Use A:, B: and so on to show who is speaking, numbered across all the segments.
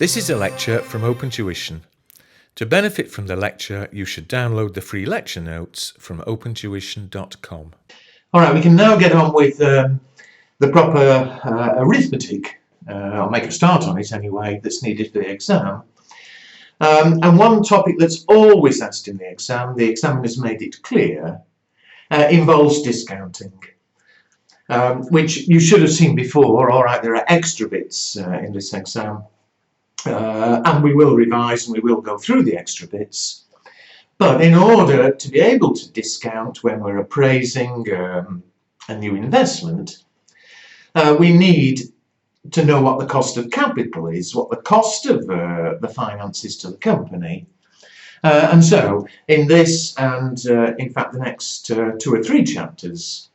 A: This is a lecture from Open Tuition. To benefit from the lecture, you should download the free lecture notes from opentuition.com.
B: All right, we can now get on with the proper arithmetic. I'll make a start on it anyway, that's needed for the exam. And one topic that's always asked in the examiner's made it clear, involves discounting, which you should have seen before. All right, there are extra bits in this exam, and we will revise and we will go through the extra bits. But in order to be able to discount when we're appraising a new investment, we need to know what the cost of capital is, what the cost of the finance is to the company. And so in this and in fact the next 2 or 3 chapters,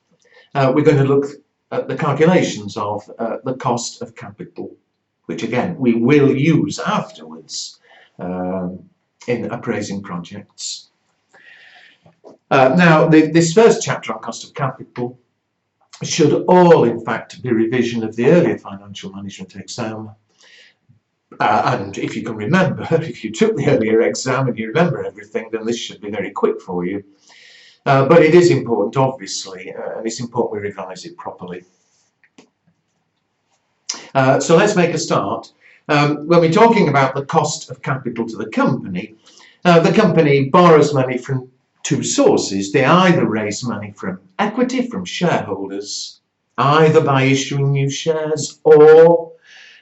B: we're going to look at the calculations of the cost of capital, which again we will use afterwards in appraising projects. Now this first chapter on cost of capital should all in fact be revision of the earlier financial management exam. And if you can remember, if you took the earlier exam and you remember everything, then this should be very quick for you. But it is important, obviously, and it's important we revise it properly. So let's make a start. When we're talking about the cost of capital to the company borrows money from 2 sources. They either raise money from equity, from shareholders, either by issuing new shares or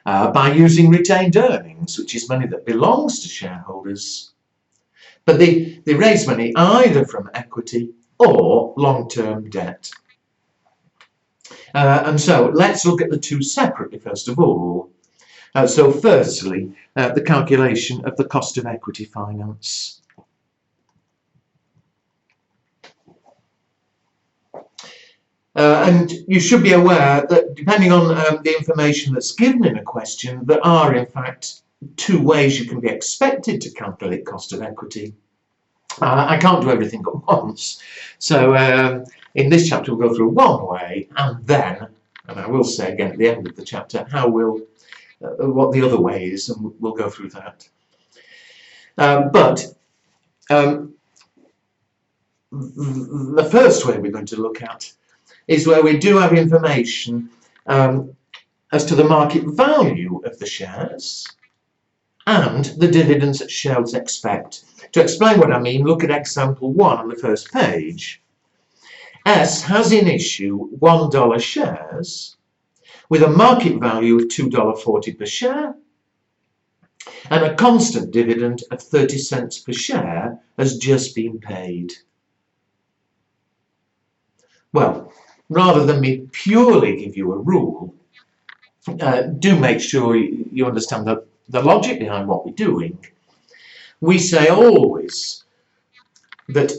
B: by using retained earnings, which is money that belongs to shareholders. But they raise money either from equity or long-term debt. And so let's look at the 2 separately first of all. So firstly, the calculation of the cost of equity finance. And you should be aware that depending on the information that's given in a question, there are in fact 2 ways you can be expected to calculate cost of equity. I can't do everything at once, so in this chapter we'll go through one way, and then, and I will say again at the end of the chapter, how what the other way is, and we'll go through that. But the first way we're going to look at is where we do have information as to the market value of the shares and the dividends that shareholders expect. To explain what I mean, look at example 1 on the first page. S has in issue $1 shares with a market value of $2.40 per share, and a constant dividend of 30 cents per share has just been paid. Well, rather than me purely give you a rule, do make sure you understand the logic behind what we're doing. We say always that,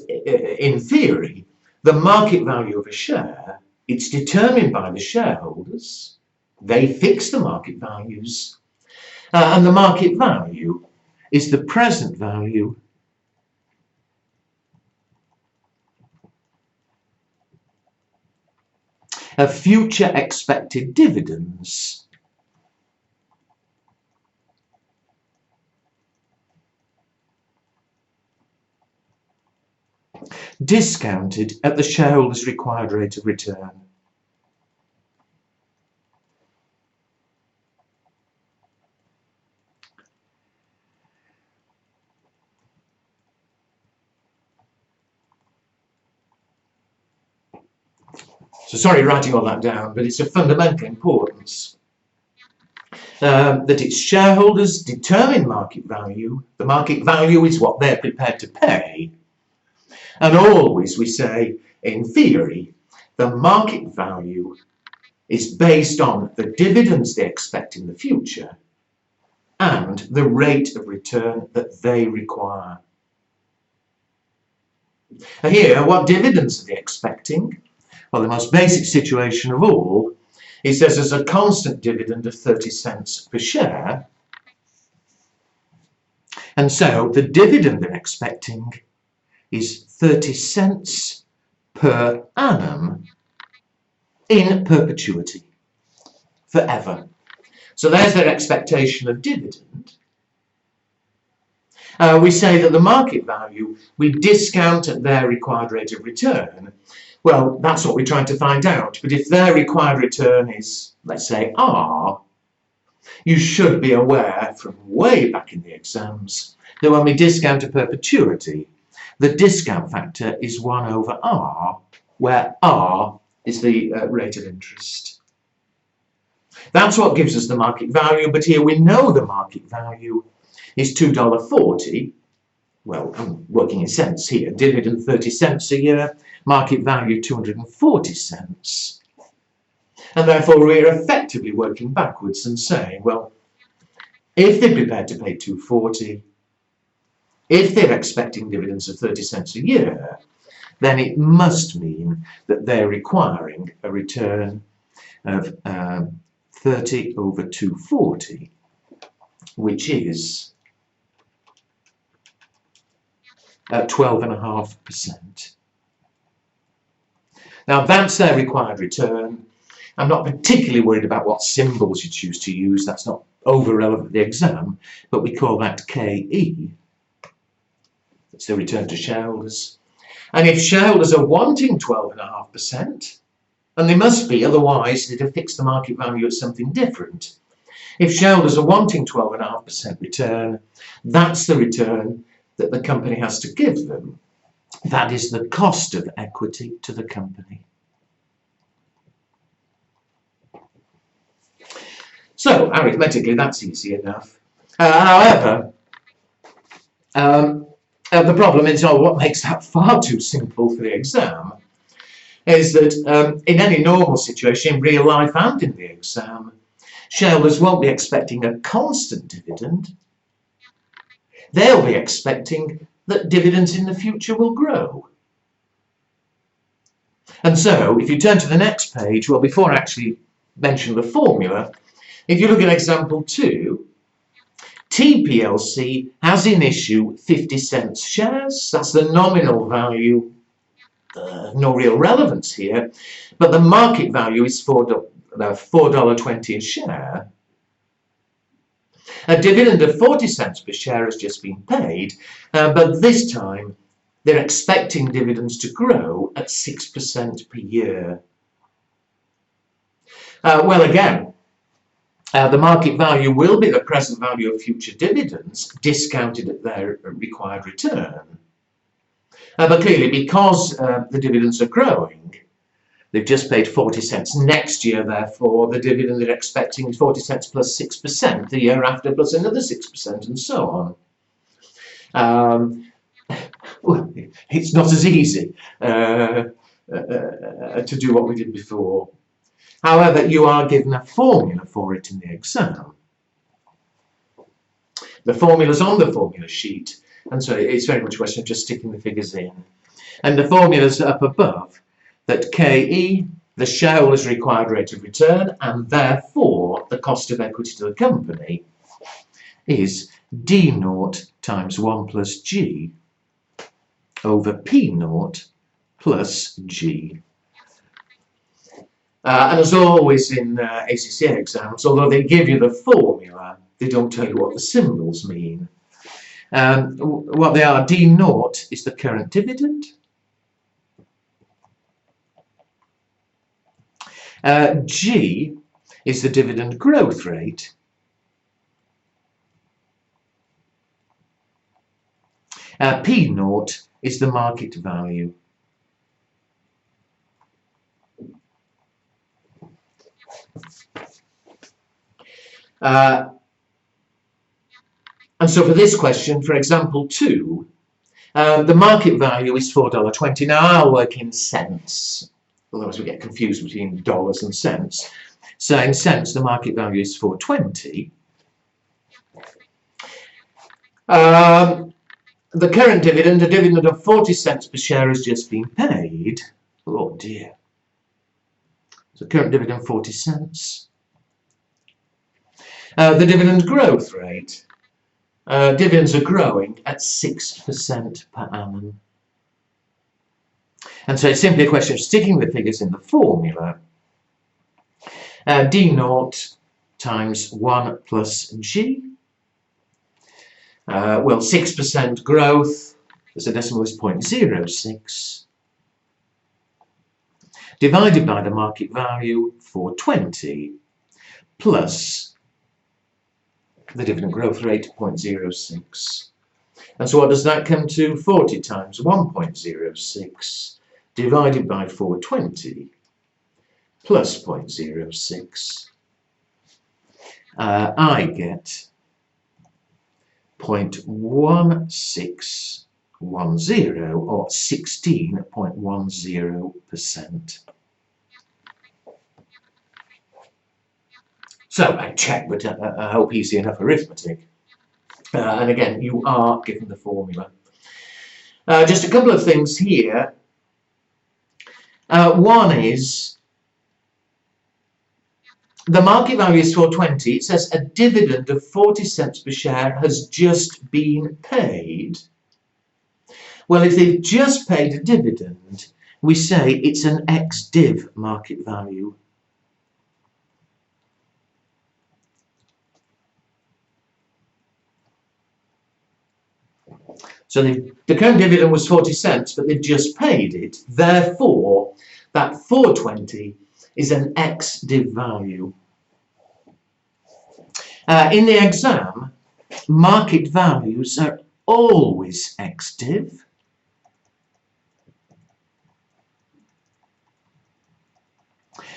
B: in theory, the market value of a share, it's determined by the shareholders. They fix the market values, and the market value is the present value of future expected dividends discounted at the shareholders' required rate of return. So sorry writing all that down, but it's of fundamental importance that it's shareholders determine market value. The market value is what they're prepared to pay. And always we say, in theory, the market value is based on the dividends they expect in the future and the rate of return that they require. And here, what dividends are they expecting? Well, the most basic situation of all is there's a constant dividend of 30 cents per share. And so the dividend they're expecting is 30 cents per annum in perpetuity, forever. So there's their expectation of dividend. We say that the market value, we discount at their required rate of return. Well, that's what we're trying to find out. But if their required return is, let's say, R, you should be aware from way back in the exams that when we discount to perpetuity, the discount factor is 1 over R, where R is the rate of interest. That's what gives us the market value, but here we know the market value is $2.40. Well, I'm working in cents here. Dividend 30 cents a year, market value 240 cents. And therefore we're effectively working backwards and saying, well, if they're prepared to pay $2.40, if they're expecting dividends of 30 cents a year, then it must mean that they're requiring a return of 30 over 240, which is 12.5%. Now that's their required return. I'm not particularly worried about what symbols you choose to use. That's not over relevant to the exam, but we call that KE. It's the return to shareholders. And if shareholders are wanting 12.5%, and they must be, otherwise they'd have fixed the market value at something different. If shareholders are wanting 12.5% return, that's the return that the company has to give them. That is the cost of equity to the company. So, arithmetically, that's easy enough. However, the problem is, what makes that far too simple for the exam is that in any normal situation, in real life and in the exam, shareholders won't be expecting a constant dividend. They'll be expecting that dividends in the future will grow. And so, if you turn to the next page, well, before I actually mention the formula, if you look at example 2, T plc has in issue 50 cents shares. That's the nominal value. No real relevance here, but the market value is $4.20 a share. A dividend of 40 cents per share has just been paid, but this time they're expecting dividends to grow at 6% per year. Well, again, the market value will be the present value of future dividends discounted at their required return. But clearly, because the dividends are growing, they've just paid 40 cents. Next year, therefore, the dividend they're expecting is 40 cents plus 6%, the year after plus another 6%, and so on. Well, it's not as easy to do what we did before. However, you are given a formula for it in the exam. The formula's on the formula sheet, and so it's very much a question of just sticking the figures in. And the formula's up above, that KE, the shareholder's required rate of return, and therefore the cost of equity to the company, is D0 times 1 plus G over P0 plus G. And as always in ACCA exams, although they give you the formula, they don't tell you what the symbols mean. What they are, D0 is the current dividend. G is the dividend growth rate. P0 is the market value. And so for this question, for example 2, the market value is $4.20. Now I'll work in cents, otherwise we get confused between dollars and cents. So in cents, the market value is $4.20. The current dividend, a dividend of 40 cents per share, has just been paid. Oh dear. So current dividend 40 cents. The dividend growth rate. Dividends are growing at 6% per annum. And so it's simply a question of sticking the figures in the formula. D0 times 1 plus G. Well, 6% growth, as a decimal is 0.06, divided by the market value for 20, plus the dividend growth rate, 0.06. And so what does that come to? 40 times 1.06 divided by 420 plus 0.06. I get 0.1610 or 16.10%. So I check, but I hope easy enough arithmetic. And again, you are given the formula. Just a couple of things here. One is the market value is 420. It says a dividend of 40 cents per share has just been paid. Well, if they've just paid a dividend, we say it's an ex-div market value. So the current dividend was 40 cents, but they've just paid it. Therefore, that 420 is an ex-div value. In the exam, market values are always ex-div.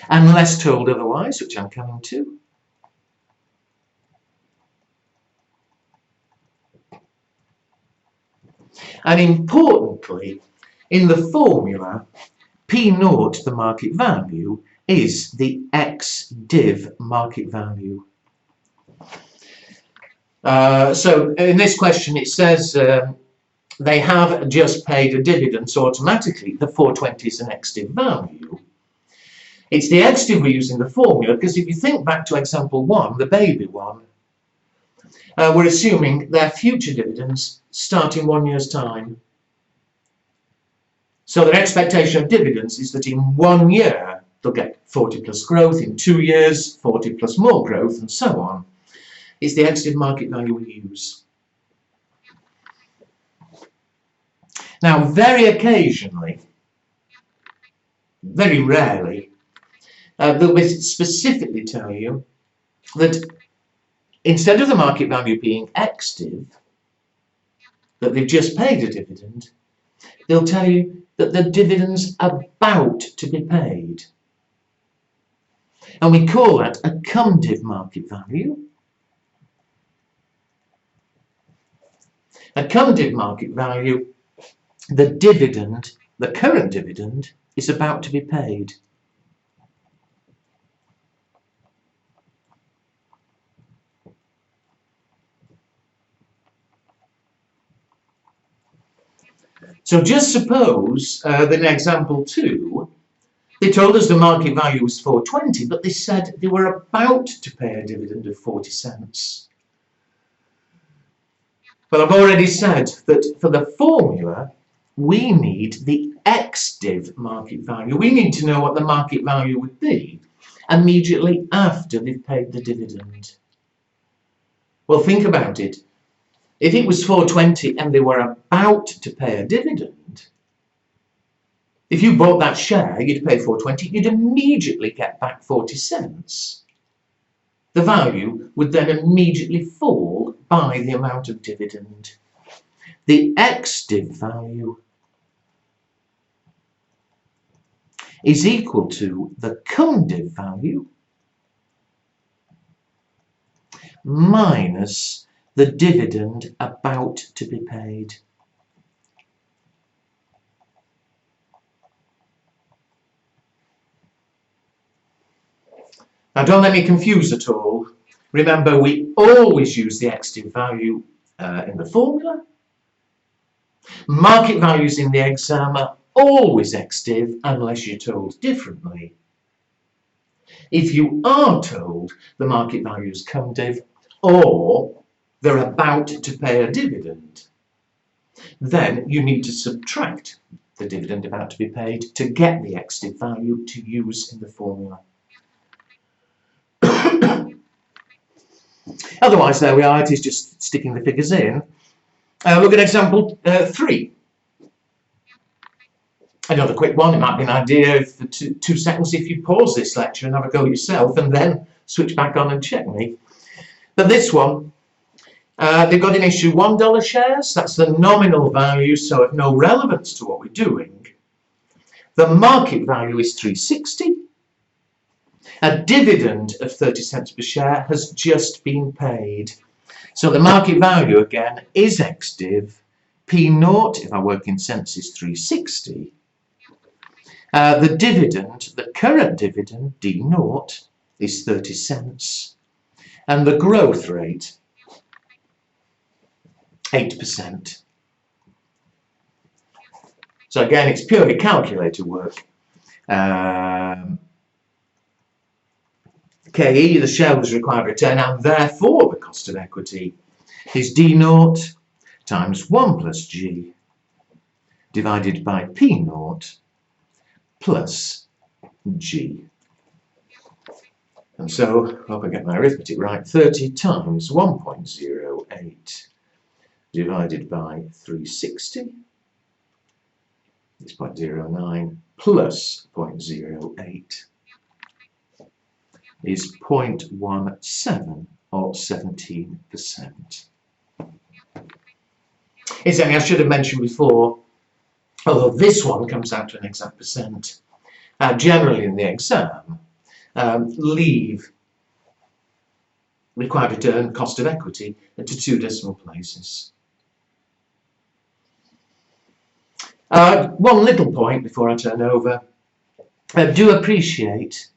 B: Unless told otherwise, which I'm coming to. And importantly, in the formula, P0, the market value, is the ex-div market value. So in this question it says they have just paid a dividend, so automatically the 420 is an ex-div value. It's the ex-div we use in the formula, because if you think back to example 1, the baby one, we're assuming their future dividends start in 1 year's time. So their expectation of dividends is that in 1 year they'll get 40 plus growth, in 2 years 40 plus more growth, and so on. It's the ex-div market value we use. Now, very occasionally, very rarely, they'll specifically tell you that instead of the market value being ex-div, that they've just paid a dividend, they'll tell you that the dividend's about to be paid. And we call that a cum-div market value. A cum-div market value, the dividend, the current dividend, is about to be paid. So just suppose that in example 2, they told us the market value was 420, but they said they were about to pay a dividend of 40 cents. Well, I've already said that for the formula, we need the ex-div market value. We need to know what the market value would be immediately after they've paid the dividend. Well, think about it. If it was 420 and they were about to pay a dividend, if you bought that share, you'd pay 420, you'd immediately get back 40 cents. The value would then immediately fall by the amount of dividend. The ex-div value is equal to the cum-div value minus the dividend about to be paid. Now, don't let me confuse at all. Remember, we always use the ex-div value in the formula. Market values in the exam are always ex-div unless you're told differently. If you are told the market value is cum-div or they're about to pay a dividend, then you need to subtract the dividend about to be paid to get the ex-div value to use in the formula. Otherwise, there we are, it is just sticking the figures in. Look at example 3. Another quick one. It might be an idea for 2 seconds if you pause this lecture and have a go yourself and then switch back on and check me. But this one, they've got in issue $1 shares. That's the nominal value, so of no relevance to what we're doing. The market value is $3.60. A dividend of 30 cents per share has just been paid. So the market value again is XDiv. P0, if I work in cents, is $3.60. The dividend, the current dividend, D0, is 30 cents. And the growth rate, 8%. So again, it's purely calculator work. KE, the shareholders' required return, and therefore the cost of equity, is D0 times 1 plus G divided by P0 plus G. And so, I hope I get my arithmetic right, 30 times 1.08 divided by 360 is 0.09 plus 0.08 is 0.17 or 17%. Incidentally, I should have mentioned before, although this one comes out to an exact percent, generally in the exam, leave required return, cost of equity, to 2 decimal places. One little point before I turn over. Do appreciate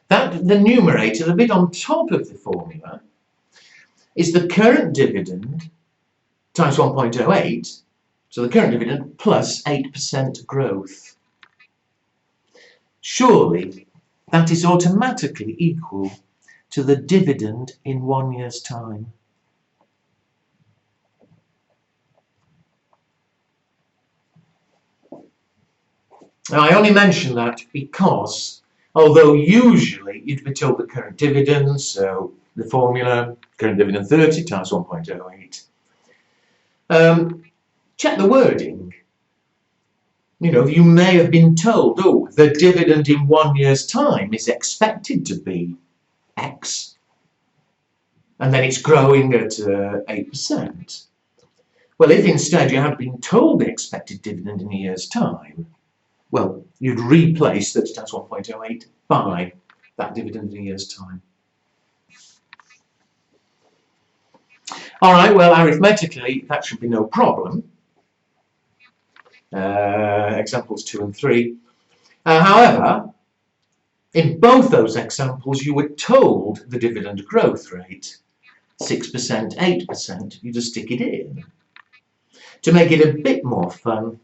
B: that the numerator, the bit on top of the formula, is the current dividend times 1.08, so the current dividend plus 8% growth. Surely that is automatically equal to the dividend in 1 year's time. Now, I only mention that because, although usually you'd be told the current dividend, so the formula, current dividend 30 times 1.08. Check the wording. You know, you may have been told, oh, the dividend in 1 year's time is expected to be X, and then it's growing at 8%. Well, if instead you had been told the expected dividend in a year's time, well, you'd replace 30 times 1.08 by that dividend in a year's time. All right, well, arithmetically, that should be no problem. Examples 2 and 3. However, in both those examples, you were told the dividend growth rate, 6%, 8%. You just stick it in. To make it a bit more fun,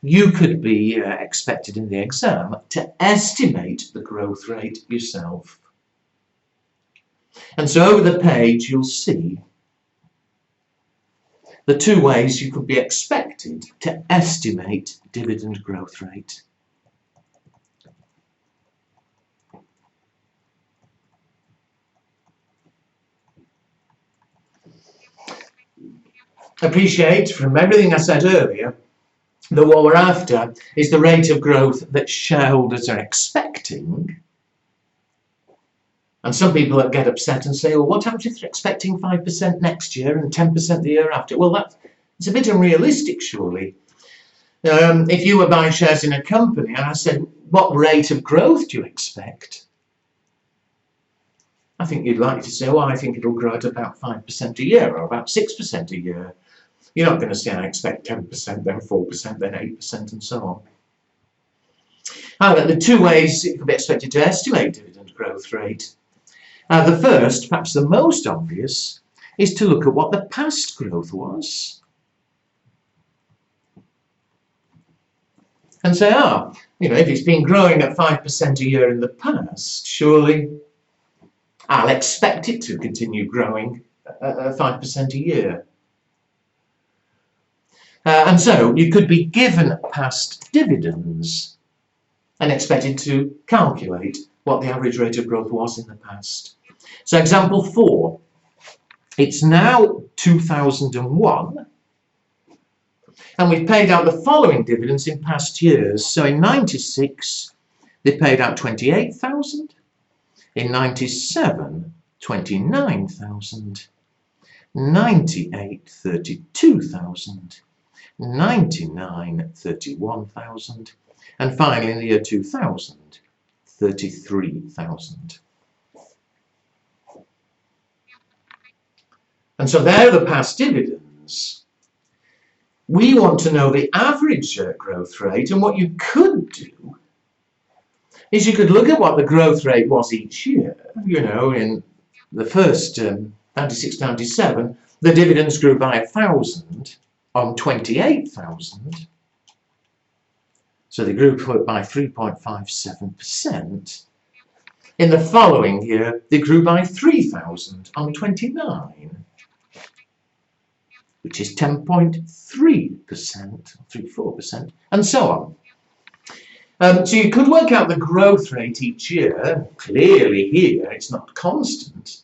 B: you could be expected in the exam to estimate the growth rate yourself. And so over the page, you'll see the 2 ways you could be expected to estimate dividend growth rate. Appreciate from everything I said earlier that what we're after is the rate of growth that shareholders are expecting. And some people get upset and say, well, what happens if they're expecting 5% next year and 10% the year after? Well, it's a bit unrealistic, surely. If you were buying shares in a company and I said, what rate of growth do you expect? I think you'd like to say, well, I think it'll grow at about 5% a year or about 6% a year. You're not going to say, I expect 10%, then 4%, then 8%, and so on. However, the 2 ways it could be expected to estimate dividend growth rate. The first, perhaps the most obvious, is to look at what the past growth was. And say, if it's been growing at 5% a year in the past, surely I'll expect it to continue growing at 5% a year. And so you could be given past dividends and expected to calculate what the average rate of growth was in the past. So example 4, it's now 2001, and we've paid out the following dividends in past years. So in 96, they paid out 28,000. In 97, 29,000. 98, 32,000. 99, 31,000. And finally, in the year 2000, 33,000. And so there are the past dividends. We want to know the average growth rate, and what you could do is you could look at what the growth rate was each year. You know, in the first 96, 97, the dividends grew by 1,000 on 28,000. So they grew by 3.57%. In the following year, they grew by 3,000 on 29, which is 10.3%, 34%, and so on. So you could work out the growth rate each year. Clearly here it's not constant,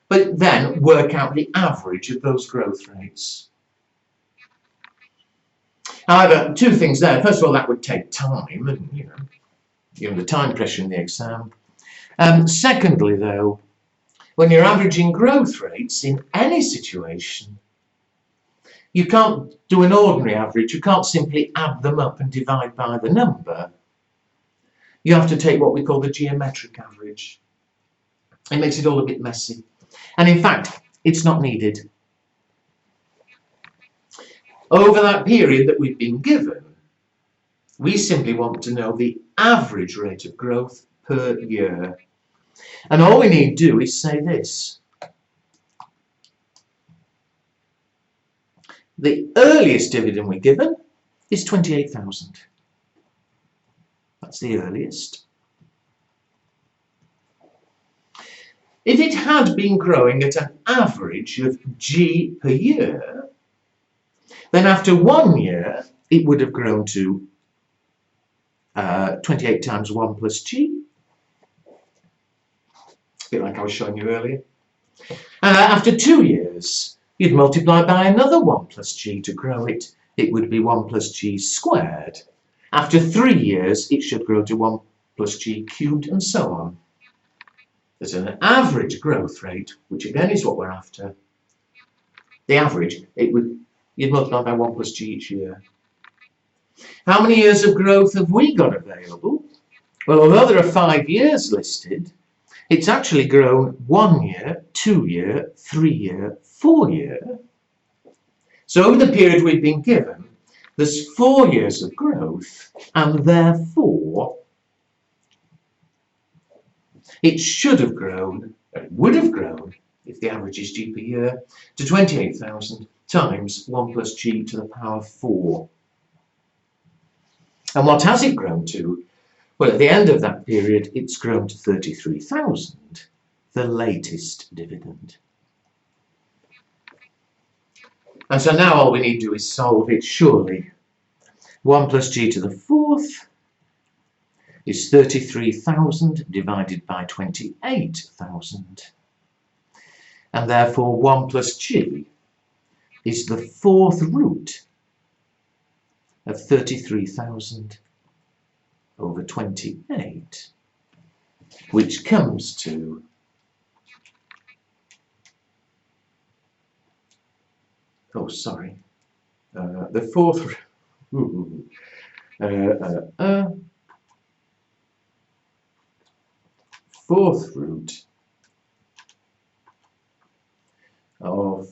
B: but then work out the average of those growth rates. However, two things there. First of all, that would take time, and you're under time pressure in the exam. Secondly, though, when you're averaging growth rates in any situation, you can't do an ordinary average. You can't simply add them up and divide by the number. You have to take what we call the geometric average. It makes it all a bit messy. And in fact, it's not needed. Over that period that we've been given, we simply want to know the average rate of growth per year. And all we need to do is say this. The earliest dividend we're given is 28,000. That's the earliest. If it had been growing at an average of G per year, then after 1 year, it would have grown to 28 times 1 plus G. A bit like I was showing you earlier. After 2 years, you'd multiply by another 1 plus G to grow it. It would be 1 plus G squared. After 3 years, it should grow to 1 plus G cubed, and so on. There's an average growth rate, which again is what we're after. The average, you'd multiply by 1 plus G each year. How many years of growth have we got available? Well, although there are 5 years listed, it's actually grown 1 year, 2 year, 3 year, 4 year. So over the period we've been given, there's 4 years of growth, and therefore it should have grown, it would have grown, if the average is G per year, to 28,000 times 1 plus G to the power 4. And what has it grown to? Well, at the end of that period, it's grown to 33,000, the latest dividend. And so now all we need to do is solve it, surely. 1 plus G to the 4th is 33,000 divided by 28,000. And therefore 1 plus G is the 4th root of 33,000 over 28, which comes to the 4th fourth root of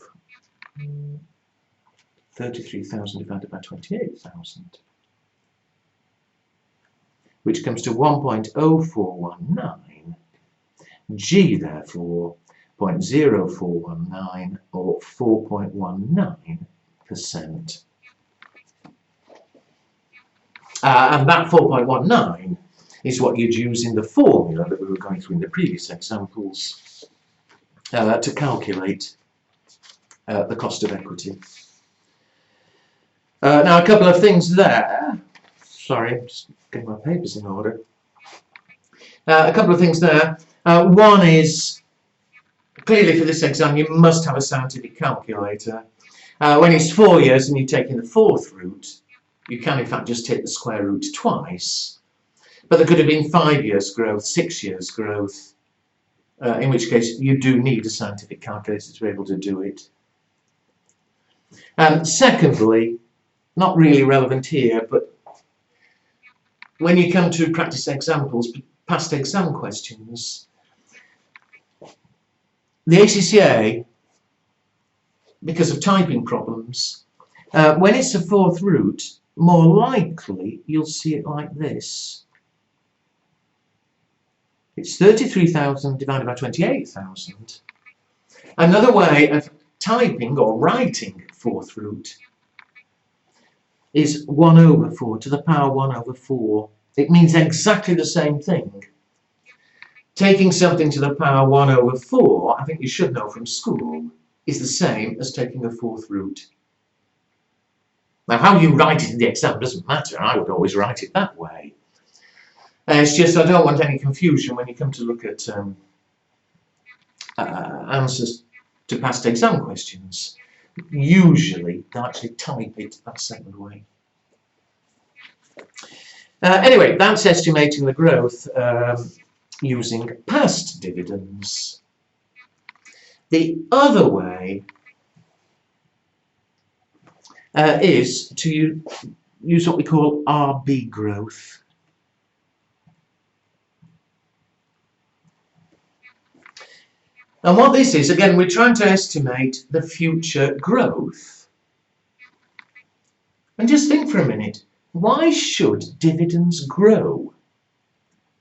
B: 33,000 divided by 28,000, which comes to 1.0419. G, therefore, 0.0419 or 4.19%. And that 4.19 is what you'd use in the formula that we were going through in the previous examples to calculate the cost of equity. Now, a couple of things there. Sorry, I'm just getting my papers in order. A couple of things there. One is, clearly for this exam, you must have a scientific calculator. When it's 4 years and you're taking the fourth route, you can in fact just take the square root twice. But there could have been 5 years growth, 6 years growth, in which case you do need a scientific calculator to be able to do it. Secondly, not really relevant here, but when you come to practice examples, past exam questions, the ACCA, because of typing problems, when it's a fourth route, more likely you'll see it like this. It's 33,000 divided by 28,000. Another way of typing or writing fourth route is 1 over 4 to the power 1 over 4. It means exactly the same thing. Taking something to the power 1 over 4, I think you should know from school, is the same as taking a fourth route. Now, how you write it in the exam doesn't matter. I would always write it that way. It's just I don't want any confusion when you come to look at answers to past exam questions. Usually, they'll actually type it that second way. Anyway, that's estimating the growth using past dividends. The other way is to use what we call RB growth. And what this is, again, we're trying to estimate the future growth. And just think for a minute, why should dividends grow?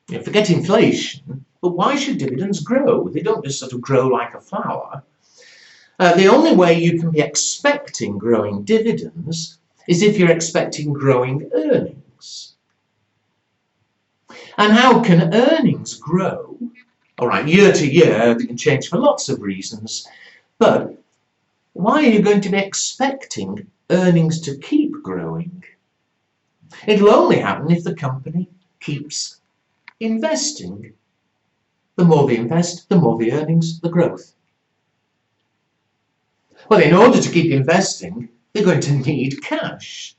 B: You know, forget inflation, but why should dividends grow? They don't just sort of grow like a flower. The only way you can be expecting growing dividends is if you're expecting growing earnings. And how can earnings grow? All right, year to year, they can change for lots of reasons, but why are you going to be expecting earnings to keep growing? It'll only happen if the company keeps investing. The more they invest, the more the earnings, the growth. Well, in order to keep investing, they're going to need cash.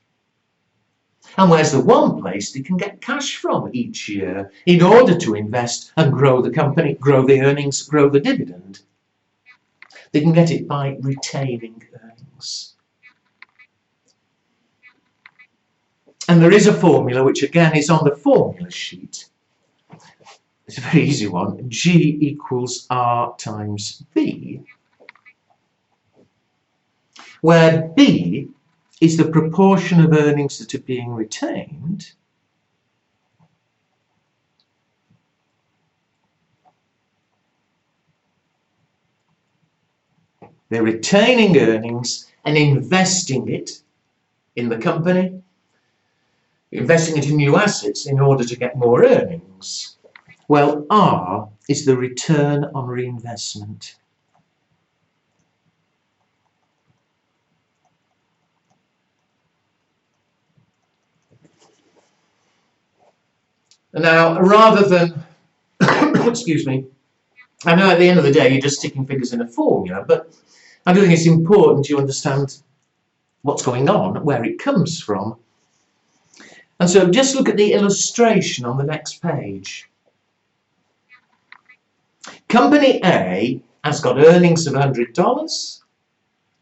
B: And where's the one place they can get cash from each year in order to invest and grow the company, grow the earnings, grow the dividend? They can get it by retaining earnings. And there is a formula which again is on the formula sheet. It's a very easy one. G equals R times B, where B is the proportion of earnings that are being retained they're retaining earnings and investing it in the company, investing it in new assets in order to get more earnings. Well, R is the return on reinvestment. Now, rather than, excuse me, I know at the end of the day you're just sticking figures in a formula, but I do think it's important you understand what's going on, where it comes from. And so just look at the illustration on the next page. Company A has got earnings of $100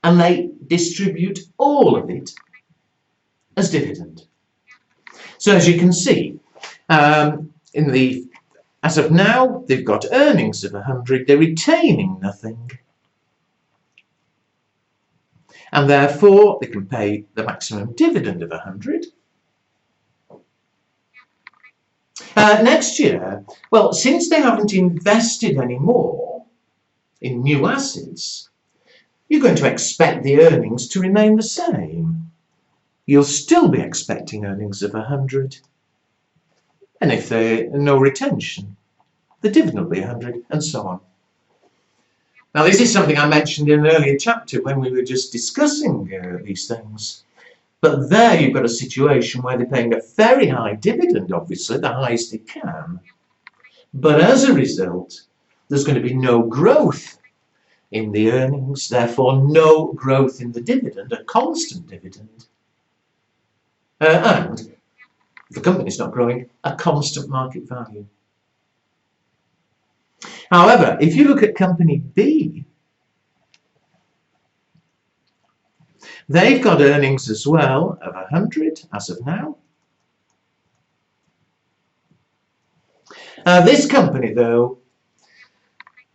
B: and they distribute all of it as dividend. So as you can see, as of now, they've got earnings of 100, they're retaining nothing. And therefore, they can pay the maximum dividend of 100. Next year, well, since they haven't invested any more in new assets, you're going to expect the earnings to remain the same. You'll still be expecting earnings of 100. And if there's no retention, the dividend will be 100, and so on. Now, this is something I mentioned in an earlier chapter when we were just discussing these things. But there you've got a situation where they're paying a very high dividend, obviously, the highest they can. But as a result, there's going to be no growth in the earnings, therefore no growth in the dividend, a constant dividend. And if the company's not growing, a constant market value. However, if you look at company B, they've got earnings as well of 100 as of now. This company, though,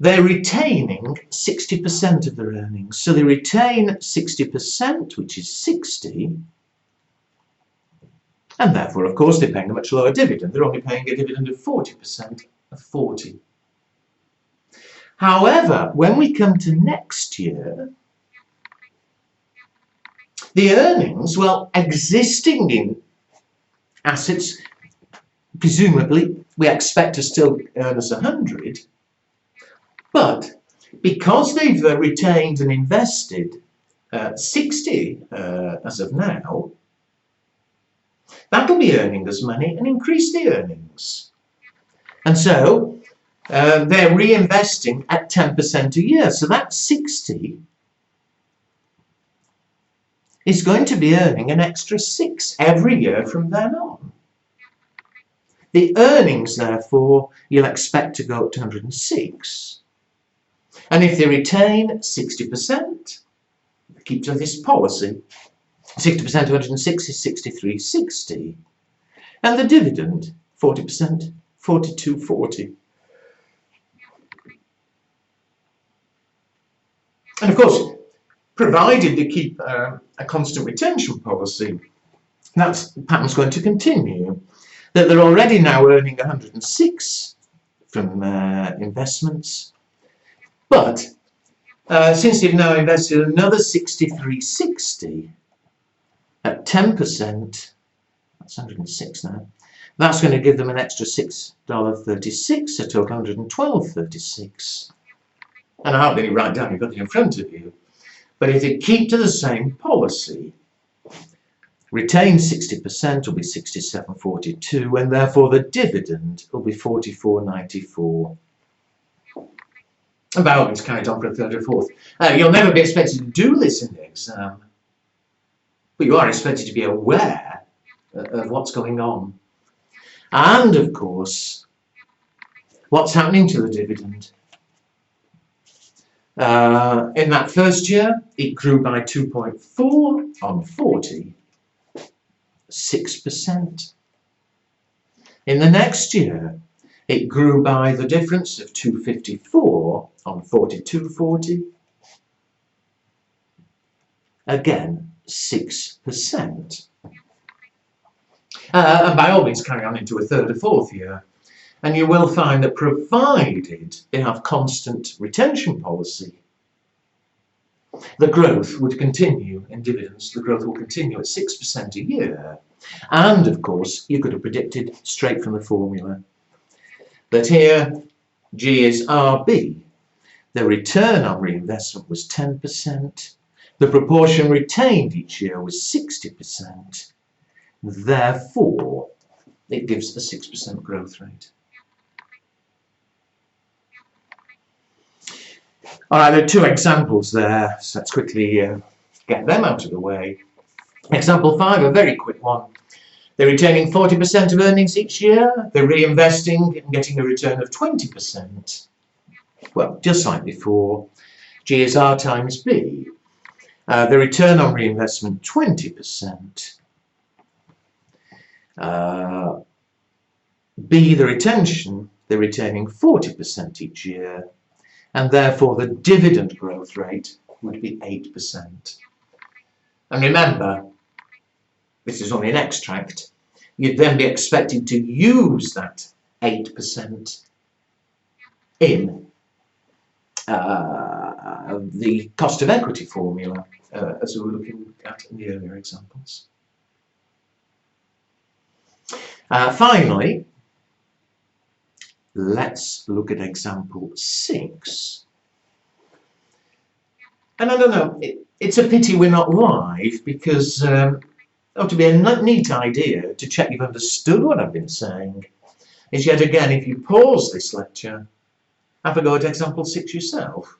B: they're retaining 60% of their earnings. So they retain 60%, which is 60. And therefore, of course, they're paying a much lower dividend. They're only paying a dividend of 40% of 40. However, when we come to next year, the earnings, well, existing in assets, presumably, we expect to still earn us 100. But because they've retained and invested 60 as of now, that'll be earning us money and increase the earnings. And so they're reinvesting at 10% a year. So that 60 is going to be earning an extra 6 every year from then on. The earnings, therefore, you'll expect to go up to 106. And if they retain 60%, keep to this policy, 60% of 106 is 63.60. And the dividend, 40%, 42.40. And of course, provided they keep a constant retention policy, that pattern's going to continue. That they're already now earning 106 from investments, but since they've now invested another 63.60 at 10%, that's 106 now, that's going to give them an extra $6.36, a total $112.36. And I hardly write down, you've got it in front of you. But if they keep to the same policy, retain 60% will be 67.42, and therefore the dividend will be 44.94. And by all means, carry it on for a third or fourth. You'll never be expected to do this in the exam, but you are expected to be aware of what's going on. And of course, what's happening to the dividend. In that first year, it grew by 2.4 on 40, 6%. In the next year, it grew by the difference of 254 on 42.40, again 6%. And by all means, carry on into a third or fourth year. And you will find that provided they have constant retention policy, the growth would continue in dividends. The growth will continue at 6% a year. And of course, you could have predicted straight from the formula that here G is RB. The return on reinvestment was 10%. The proportion retained each year was 60%. Therefore, it gives a 6% growth rate. All right, there are two examples there, so let's quickly get them out of the way. Example 5, a very quick one. They're retaining 40% of earnings each year. They're reinvesting and getting a return of 20%. Well, just like before, G is R times B. The return on reinvestment, 20%. B, the retention, they're retaining 40% each year. And therefore the dividend growth rate would be 8%. And remember, this is only an extract, you'd then be expected to use that 8% in the cost of equity formula, as we were looking at in the earlier examples. Finally, let's look at example 6. And I don't know, it's a pity we're not live, because it ought to be a neat idea to check you've understood what I've been saying. is yet again, if you pause this lecture, have a go at example 6 yourself,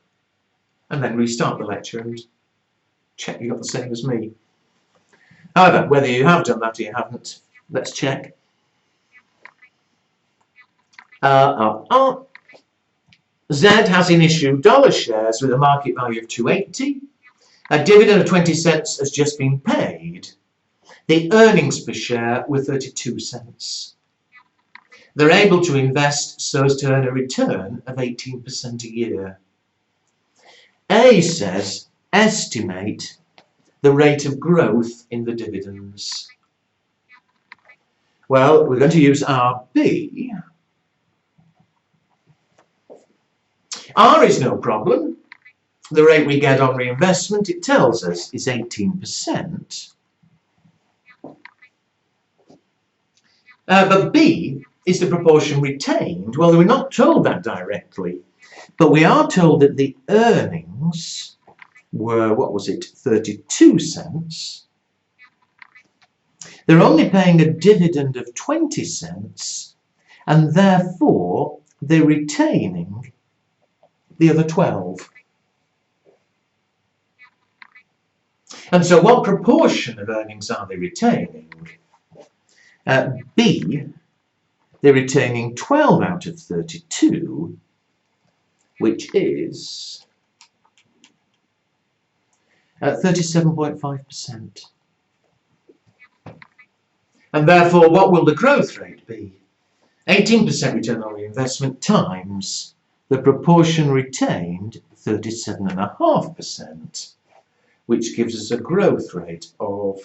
B: and then restart the lecture and check you got the same as me. However, whether you have done that or you haven't, let's check. Z has in issue dollar shares with a market value of 280. A dividend of 20 cents has just been paid. The earnings per share were 32 cents. They're able to invest so as to earn a return of 18% a year. A says, estimate the rate of growth in the dividends. Well, we're going to use RB. R is no problem. The rate we get on reinvestment, it tells us, is 18%. But B is the proportion retained. Well, we're not told that directly, but we are told that the earnings were, 32 cents. They're only paying a dividend of 20 cents, and therefore they're retaining the other 12. And so what proportion of earnings are they retaining? B, they're retaining 12 out of 32, which is 37.5%. And therefore, what will the growth rate be? 18% return on reinvestment times the proportion retained, 37.5%, which gives us a growth rate of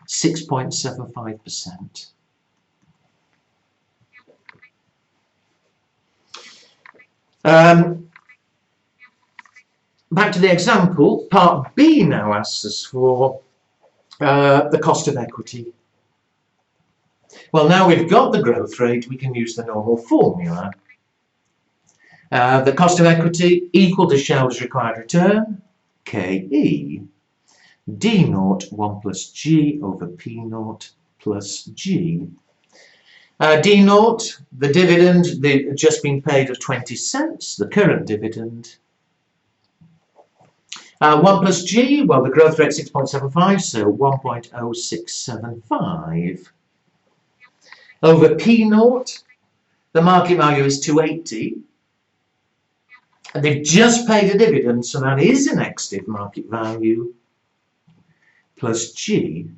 B: 6.75%. Back to the example, part B now asks us for the cost of equity. Well, now we've got the growth rate, we can use the normal formula. The cost of equity equal to shareholders' required return, KE, D naught 1 plus G over P naught plus G. D naught, the dividend, they've just been paid of 20 cents, the current dividend. 1 plus G, well, the growth rate 6.75, so 1.0675. Over P naught, the market value is 280. And they've just paid a dividend, so that is an ex-div market value, plus G,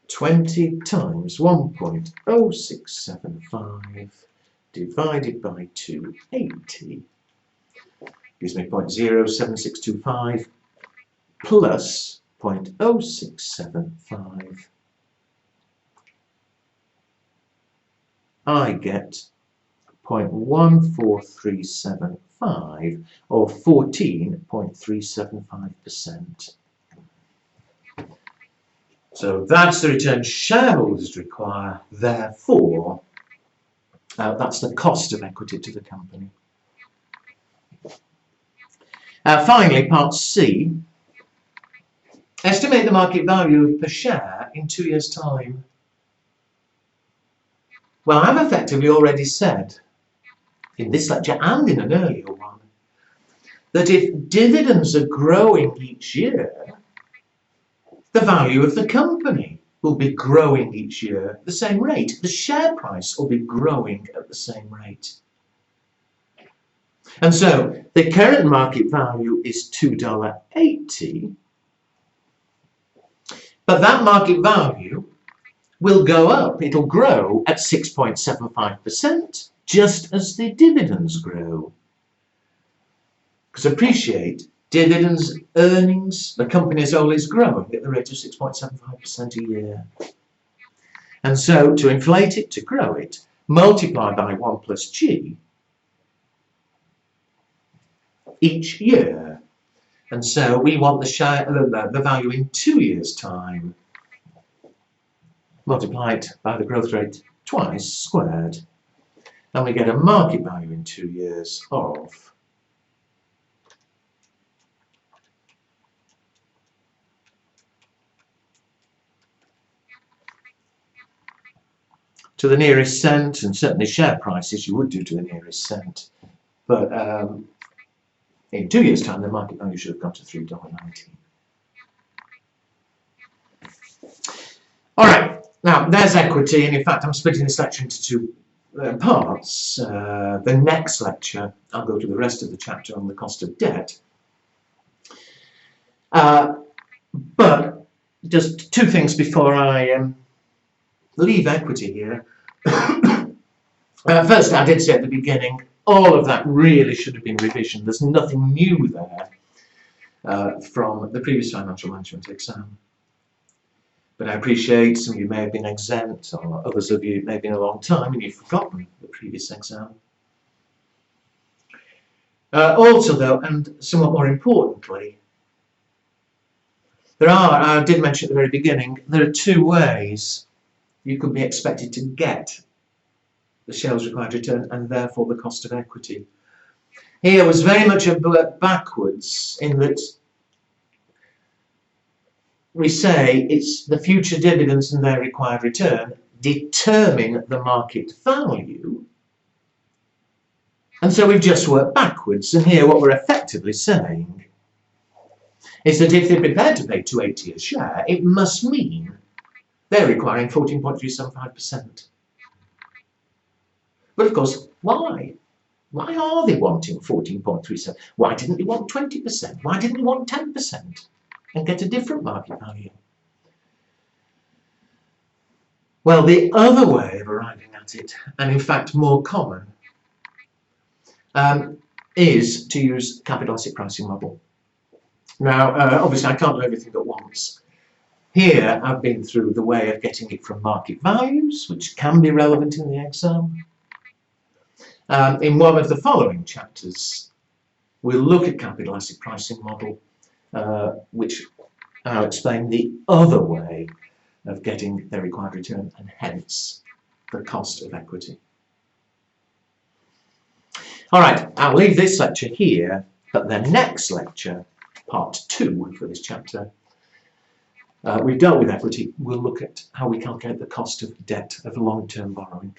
B: 20 times 1.0675 divided by 280 gives me 0.07625 plus 0.0675. I get 0.1437 or 14.375%. So that's the return shareholders require, therefore that's the cost of equity to the company. Finally, part C, estimate the market value per share in 2 years' time. Well, I've effectively already said in this lecture and in an earlier one that if dividends are growing each year, the value of the company will be growing each year at the same rate. The share price will be growing at the same rate. And so the current market value is $2.80, but that market value will go up, it'll grow at 6.75%, just as the dividends grow. Because appreciate, dividends, earnings, the company is always growing at the rate of 6.75% a year. And so to inflate it, to grow it, multiply by 1 plus G each year. And so we want the value in 2 years' time. Multiply it by the growth rate twice squared, and we get a market value in 2 years of to the nearest cent, and certainly share prices you would do to the nearest cent. But in 2 years' time, the market value should have got to $3.19. All right, now there's equity, and in fact, I'm splitting this lecture into two parts. The next lecture, I'll go to the rest of the chapter on the cost of debt. But just two things before I leave equity here. First, I did say at the beginning, all of that really should have been revision. There's nothing new there from the previous financial management exam. But I appreciate some of you may have been exempt, or others of you may have been a long time and you've forgotten the previous exam. Also though, and somewhat more importantly, I did mention at the very beginning, there are two ways you could be expected to get the shareholders' required return and therefore the cost of equity. Here was very much a work backwards in that we say it's the future dividends and their required return determine the market value, and so we've just worked backwards. And here what we're effectively saying is that if they're prepared to pay $2.80 a share, it must mean they're requiring 14.375%. But of course, why? Why are they wanting 14.37? Why didn't they want 20%? Why didn't they want 10%? And get a different market value? Well, the other way of arriving at it, and in fact more common, is to use capital asset pricing model. Now, obviously I can't do everything at once. Here I've been through the way of getting it from market values, which can be relevant in the exam. In one of the following chapters, we'll look at capital asset pricing model, which I'll explain the other way of getting their required return and hence the cost of equity. All right, I'll leave this lecture here, but the next lecture, part 2 for this chapter, we've dealt with equity. We'll look at how we calculate the cost of debt, of long-term borrowing.